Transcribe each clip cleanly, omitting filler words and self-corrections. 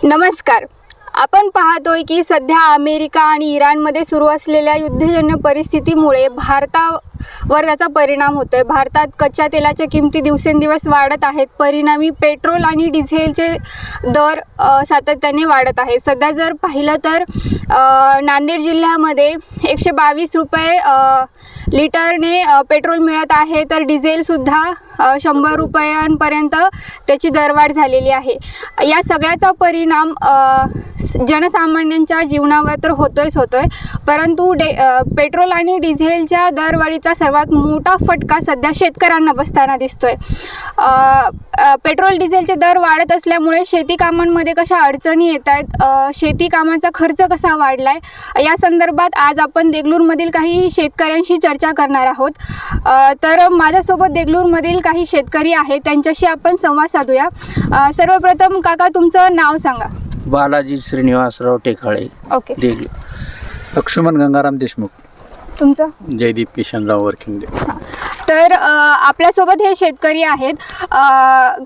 नमस्कार. आपण पाहतोय की सध्या अमेरिका आणि इराणमध्ये सुरू असलेल्या युद्धजन्य परिस्थितीमुळे भारतावर त्याचा परिणाम होतोय. भारतात कच्च्या तेलाच्या किमती दिवसेंदिवस वाढत आहेत. परिणामी पेट्रोल आणि डिझेलचे दर सातत्याने वाढत आहेत. सध्या जर पाहिलं तर नांदेड जिल्ह्यामध्ये 122 रुपये लिटरने पेट्रोल मिळत आहे, तर डिझेलसुद्धा 100 रुपयांपर्यंत त्याची दरवाढ झालेली आहे. या सगळ्याचा परिणाम जनसामान्यांच्या जीवनावर तर होतोय, परंतु पेट्रोल आणि डिझेलच्या दरवाढीचा सर्वात मोठा फटका सध्या शेतकऱ्यांना बसताना दिसतोय. पेट्रोल डिझेलचे दर वाढत असल्यामुळे शेती कामांमध्ये कशा अडचणी येत आहेत, शेती कामाचा खर्च कसा वाढलाय, या संदर्भात आज आपण देगलूरमधील काही शेतकऱ्यांशी चर्चा करणार आहोत. तर माझ्यासोबत देगलूरमधील काही शेतकरी आहेत, त्यांच्याशी आपण संवाद साधूया. सर्वप्रथम काका, तुमचं नाव सांगा. बालाजी श्रीनिवासराव टेकाळे. ओके. देगलूर. लक्ष्मण गंगाराम देशमुख. तुमचं? जयदीप किशनराव वरखिंडे. तर आपल्यासोबत हे शेतकरी आहेत.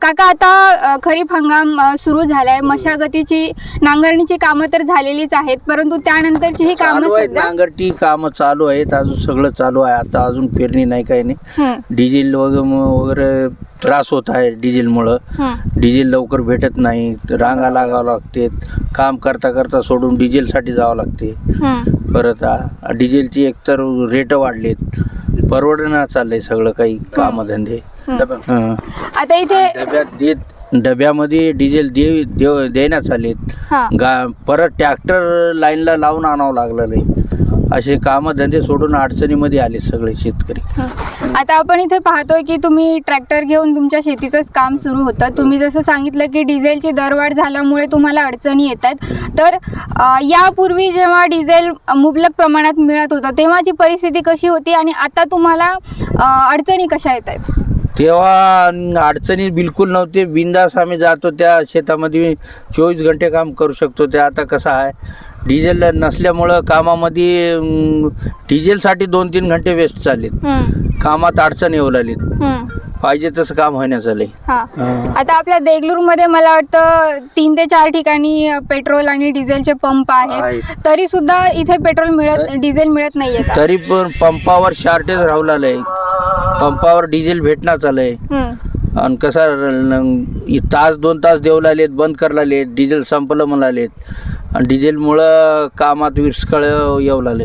काका, आता खरीप हंगाम सुरू झालाय. मशागतीची, नांगरणीची कामं तर झालेलीच आहेत, परंतु त्यानंतरची ही कामं सध्या नांगरटी कामं चालू आहेत. अजून सगळं चालू आहे. आता अजून पेरणी नाही, काही नाही. डिझेल वगैरे त्रास होत आहे डिझेलमुळं. डिझेल लवकर भेटत नाही, रांगा लागावं लागते. काम करता करता सोडून डिझेलसाठी जावं लागते. परत डिझेलची एकतर रेट वाढलेत, परवडणं चाललंय सगळं काही कामधंदे. आता इथे डब्यामध्ये डिझेल देण्यात चालेत. परत ट्रॅक्टर लाईनला लावून आणावं लागलं नाही. असे कामधंदे सोडून अडचणीमध्ये आले सगळे शेतकरी. आता आपण इथे पाहतोय की तुम्ही ट्रॅक्टर घेऊन तुमच्या शेतीचंच काम सुरू होतं. तुम्ही जसं सांगितलं की डिझेलची दरवाढ झाल्यामुळे तुम्हाला अडचणी येत आहेत. तर यापूर्वी जेव्हा डिझेल मुबलक प्रमाणात मिळत होतं तेव्हाची परिस्थिती कशी होती आणि आता तुम्हाला अडचणी कशा येत आहेत? तेव्हा अडचणी बिलकुल नव्हते. बिंदास आम्ही जातो त्या शेतामध्ये, 24 घंटे काम करू शकतो. ते आता कसं आहे, डिझेल नसल्यामुळं कामामध्ये डिझेलसाठी 2-3 घंटे वेस्ट चाललेत. कामात अडचण येऊ लागलीत. पाहिजे तसं काम होण्याचं झालंय. आता आपल्या देगलूरमध्ये मला वाटतं 3 ते 4 ठिकाणी पेट्रोल आणि डिझेलचे पंप आहेत, तरी सुद्धा इथे डिझेल मिळत नाहीये का? तरी पण पंपावर शॉर्टेज राहू लागलंय. पंपावर डिझेल भेटणार चालय. आणि कसं तास 2 तास देऊ लागलेत, बंद करायला डिझेल संपलं म्हणालेत. आणि डिझेलमुळं कामात विस्कळीत येऊ लागले.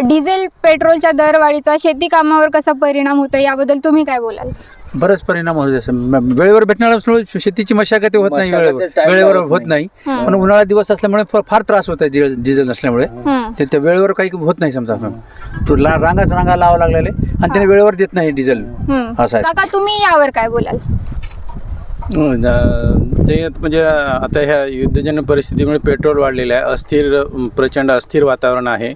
डिझेल पेट्रोलच्या दरवाढीचा शेती कामावर कसा परिणाम होतो, याबद्दल तुम्ही काय बोलाल? बरेच परिणाम होत. वेळेवर भेटण्यामुळे शेतीची मशागती होत नाही, वेळेवर होत नाही. पण उन्हाळा दिवस असल्यामुळे फार त्रास होत आहे डिझेल नसल्यामुळे. ते वेळेवर काही होत नाही. समजा तो रांगा लावा लागलेले आणि त्याने वेळेवर देत नाही डिझेल. असं आहे. काका, तुम्ही यावर काय बोलाल? ते म्हणजे आता ह्या युद्धजन्य परिस्थितीमुळे पेट्रोल वाढलेलं आहे. प्रचंड अस्थिर वातावरण आहे.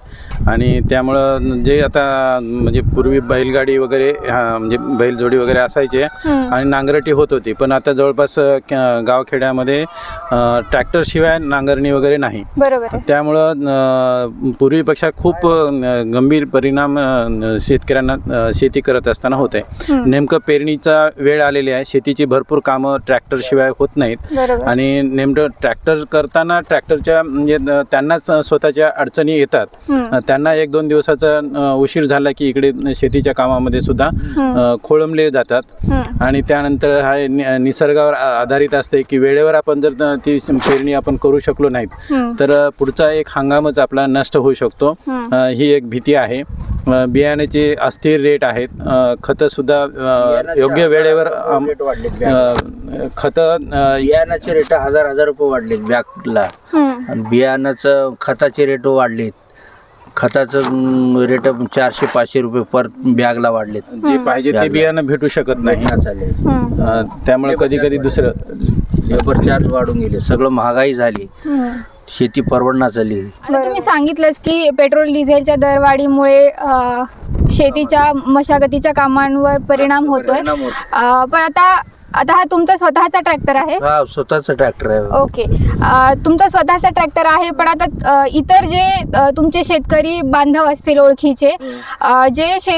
आणि त्यामुळं जे आता म्हणजे पूर्वी बैलगाडी वगैरे म्हणजे बैलजोडी वगैरे असायचे आणि नांगरटी होत होती, पण आता जवळपास गावखेड्यामध्ये ट्रॅक्टरशिवाय नांगरणी वगैरे नाही. बरोबर. त्यामुळं पूर्वीपेक्षा खूप गंभीर परिणाम शेतकऱ्यांना शेती करत असताना होत आहे. नेमकं पेरणीचा वेळ आलेली आहे. शेतीची भरपूर कामं ट्रॅक्टरशिवाय होत नाहीत. आणि नेमकं ट्रॅक्टर करताना ट्रॅक्टरच्या म्हणजे त्यांनाच स्वतःच्या अडचणी येतात. त्यांना 1-2 दिवसाचा उशीर झाला की इकडे शेतीच्या कामामध्ये सुद्धा खोळंबले जातात. आणि त्यानंतर हा निसर्गावर आधारित असते की वेळेवर आपण जर ती पेरणी आपण करू शकलो नाहीत तर पुढचा एक हंगामच आपला नष्ट होऊ शकतो. ही एक भीती आहे. बियाण्याचे अस्थिर रेट आहेत. खतं सुद्धा योग्य वेळेवर बियाणाचे रेट 1000 रुपये वाढलेत बॅगला. बियाणाचं खताचे रेट वाढलेत. खताचं रेट 400-500 रुपये पर बॅगला वाढलेत. जे पाहिजे ते बियाणं भेटू शकत नाही. त्यामुळे कधी दुसरं लेबर चार्ज वाढून गेले. सगळं महागाई झाली. शेती परवडणार झाली. आता तुम्ही सांगितलंच की पेट्रोल डिझेलच्या दरवाढीमुळे शेतीच्या मशागतीच्या कामांवर परिणाम होतोय. पण आता आता हा तुमचा स्वतःचा ट्रॅक्टर आहे? हा, स्वतःचा ट्रॅक्टर आहे. ओके. तुमचा स्वतःचा ट्रॅक्टर आहे, पण आता इतर जे तुमचे शेतकरी बांधव असतील ओळखीचे, जे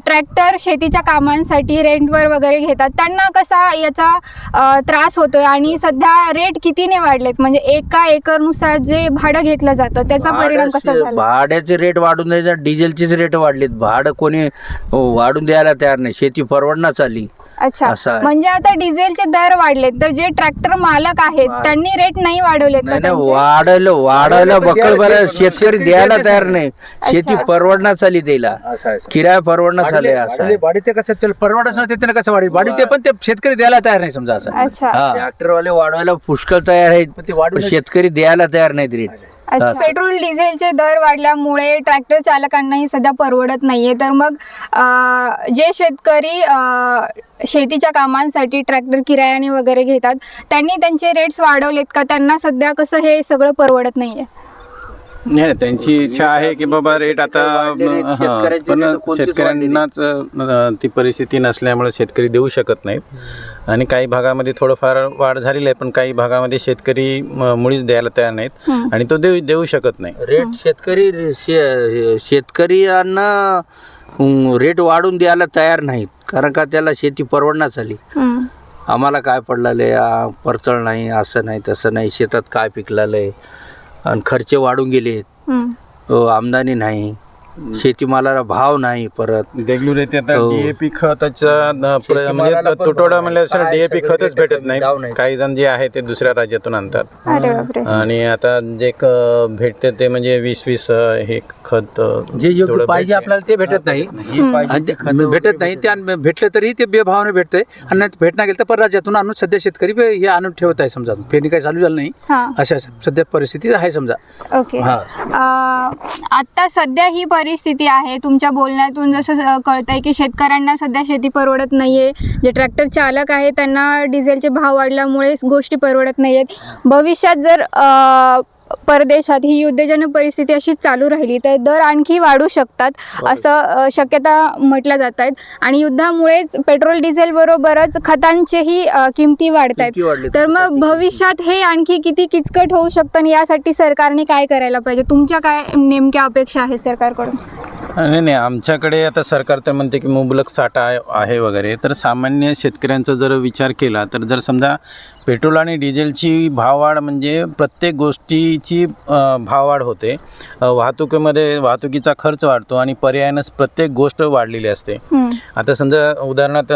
ट्रॅक्टर शेतीच्या कामांसाठी रेंटवर वगैरे घेतात, त्यांना कसा याचा त्रास होतोय आणि सध्या रेट कितीने वाढलेत? म्हणजे एका एकरनुसार जे भाडं घेतलं जातं त्याचा परिणाम कसा झाला? भाड्याचे रेट वाढून द्यायचे, डिझेलचेच रेट वाढलेत. भाडं कोणी वाढून द्यायला तयार नाही. शेती परवडणार चालली. अच्छा, असं आहे. म्हणजे आता डिझेलचे दर वाढलेत, तर जे ट्रॅक्टर मालक आहेत त्यांनी रेट नाही वाढवलेत का नाही त्यांचे? वाढायला बकळ बरं. शेतकरी द्यायला तयार नाही. शेती परवडणार चालली त्याला, किराया परवडणार चालले. असं आहे. वाढी ते कसं त्याला परवडच नाही, त्याला कसं वाढी ते पण ते शेतकरी द्यायला तयार नाही समजा असं. अच्छा. हा. ट्रॅक्टरवाले वाढवायला पुष्कळ तयार आहेत, पण ते वाढून पण शेतकरी द्यायला तयार नाहीत रेट. अच्छा. पेट्रोल डिझेलचे दर वाढल्यामुळे ट्रॅक्टर चालकांनाही सध्या परवडत नाहीये, तर मग जे शेतकरी शेतीच्या कामांसाठी ट्रॅक्टर किरायाने वगैरे घेतात, त्यांनी त्यांचे रेट्स वाढवलेत का? त्यांना सध्या कसं हे सगळं परवडत नाहीये? नाही, त्यांची इच्छा आहे की बाबा रेट आता पण शेतकऱ्यांनाच ती परिस्थिती नसल्यामुळे शेतकरी देऊ शकत नाहीत आणि काही भागामध्ये थोडंफार वाढ झालेली आहे, पण काही भागामध्ये शेतकरी मुळीच द्यायला तयार नाहीत आणि तो देऊ शकत नाही. रेट शेतकऱ्यांना रेट वाढून द्यायला तयार नाहीत, कारण का त्याला शेती परवडणार झाली. आम्हाला काय पडलेलं आहे, परतळ नाही, असं नाही तसं नाही, शेतात काय पिकलेलं आहे आणि खर्च वाढून गेलेत, आमदानी नाही, शेतीमालाला भाव नाही. परत देगलूर येथे आता डीएपी खताचा म्हणजे तुटवडा म्हणल्यानुसार डीएपी खतच भेटत नाही. काही जण जे आहे ते दुसऱ्या राज्यातून आणतात. अरे बापरे. आणि आता जे भेटते ते म्हणजे 20-20 हे खत जे योग्य पाहिजे आपल्याला ते भेटत नाही. भेटत नाही, ते भेटलं तरी ते बेभावाने भेटतंय आणि नाही भेटणार गेलं तर परराज्यातून आणून सध्या शेतकरी हे आणून ठेवत आहे. समजा पेरणी काही चालू झालं नाही, अशा सध्या परिस्थिती आहे समजा. ओके. आता सध्या ही परिस्थिती आहे. तुमच्या बोलण्यातून जसं कळतंय की शेतकऱ्यांना सध्या शेती परवडत नाहीये, जे ट्रॅक्टर चालक आहे त्यांना डिझेलचे भाव वाढल्यामुळे गोष्टी परवडत नाहीयेत. भविष्यात जर परदेशात ही युद्धजन्य परिस्थिती अशी चालू राहिली तर दर आणखी वाढू शकतात, असं शक्यता म्हटल्या जात आहेत. आणि युद्धामुळेच पेट्रोल डिझेल बरोबरच खतांचेही किमती वाढत आहेत. तर मग भविष्यात हे आणखी किती किचकट होऊ शकतं आणि यासाठी सरकारने काय करायला पाहिजे? तुमच्या काय नेमक्या अपेक्षा आहेत सरकारकडून? नाही, आमच्याकडे आता सरकार तर म्हणते की मुबलक साठा आहे वगैरे, तर सामान्य शेतकऱ्यांचा जर विचार केला तर जर समजा पेट्रोल आणि डिझेलची भाववाढ म्हणजे प्रत्येक गोष्टीची भाववाढ होते, वाहतुकीचा खर्च वाढतो आणि पर्यायानं प्रत्येक गोष्ट वाढलेली असते. आता समजा उदाहरणार्थ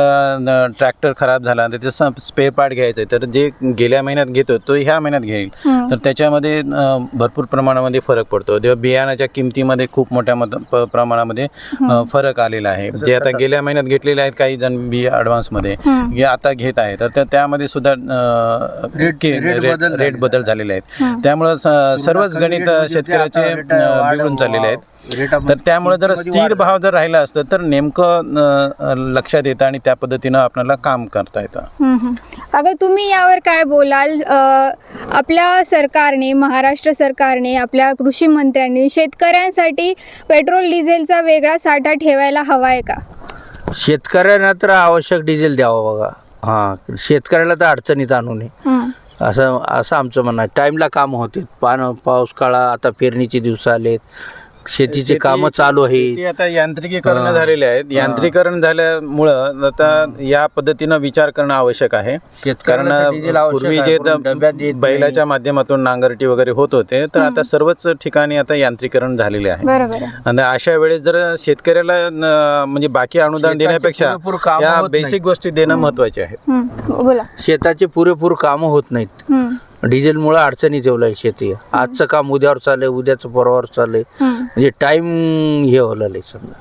ट्रॅक्टर खराब झाला तर त्याचं स्पेअर पार्ट घ्यायचं आहे, तर जे गेल्या महिन्यात घेतो तो ह्या महिन्यात घेईल, तर त्याच्यामध्ये भरपूर प्रमाणामध्ये फरक पडतो. तेव्हा बियाणाच्या किमतीमध्ये खूप मोठ्या प्रमाणामध्ये फरक आलेला आहे. जे आता गेल्या महिन्यात घेतलेले आहेत काही जण ॲडव्हान्समध्ये आता घेत आहेत, तर त्यामध्ये सुद्धा रेट बदल झालेले आहेत. त्यामुळं सर्वच गणित शेतकऱ्याचे बिघडून चाललेले आहेत. तर त्यामुळे जर स्थिर भाव जर राहिला असतं तर नेमकं लक्षात येतं आणि त्या पद्धतीनं आपल्याला काम करता येतं. अगं, तुम्ही यावर काय बोलाल? आपल्या सरकारने, महाराष्ट्र सरकारने, आपल्या कृषी मंत्र्यांनी शेतकऱ्यांसाठी पेट्रोल डिझेलचा वेगळा साठा ठेवायला हवा आहे का? शेतकऱ्यांना तर आवश्यक डिझेल द्यावं बघा. हां, शेतकऱ्याला तर अडचणीत आणू नये असं आमचं म्हणणं आहे. टाईमला कामं होते. पाऊस काळा, आता पेरणीचे दिवस आलेत, शेतीचे कामं चालू आहेत. ते आता यांत्रिकीकरण झालेले आहेत. यांत्रिकीकरण झाल्यामुळं आता या पद्धतीनं विचार करणं आवश्यक आहे. कारण पूर्वी जे बैलाच्या माध्यमातून नांगरटी वगैरे होत होते, तर आता सर्वच ठिकाणी आता यांत्रिकीकरण झालेले आहे. आणि अशा वेळेस जर शेतकऱ्याला म्हणजे बाकी अनुदान देण्यापेक्षा या बेसिक गोष्टी देणं महत्वाचे आहे. शेताचे पुरेपूर कामं होत नाहीत. डिझेलमुळे अडचणीत येऊ लागली शेती. आजचं काम उद्यावर चाललंय, उद्याचं परवावर चाललंय, म्हणजे टाइम हे होईल समजा.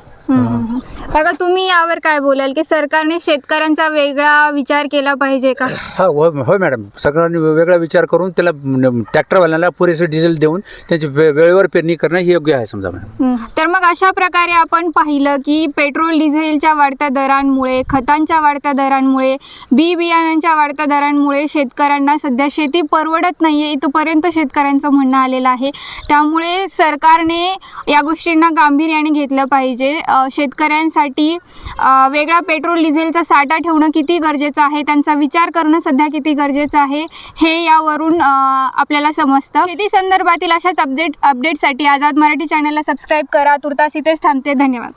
काका, तुम्ही यावर काय बोलाल की सरकारने शेतकऱ्यांचा वेगळा विचार केला पाहिजे का? हा, होय मॅडम. सरकारने वेगळा विचार करून त्याला ट्रॅक्टरवाल्यांना पुरेसे डिझेल देऊन त्यांची वेळेवर पेरणी करणं हे योग्य आहे समजा मॅडम. तर मग अशा प्रकारे आपण पाहिलं की पेट्रोल डिझेलच्या वाढत्या दरांमुळे, खतांच्या वाढत्या दरांमुळे, बियाण्यांच्या वाढत्या दरांमुळे शेतकऱ्यांना सध्या शेती परवडत नाहीये, इथपर्यंत शेतकऱ्यांचं म्हणणं आलेलं आहे. त्यामुळे सरकारने या गोष्टींना गांभीर्याने घेतलं पाहिजे. शेतकऱ्यांसाठी वेगळा पेट्रोल डिझेलचा साठा ठेवणं किती गरजेचं आहे, त्यांचा विचार करणं सध्या किती गरजेचं आहे, हे यावरून आपल्याला समजतं. शेती संदर्भातील अशाच अपडेटसाठी आझाद मराठी चॅनलला सबस्क्राईब करा. तुर्तास इथेच थांबते. धन्यवाद.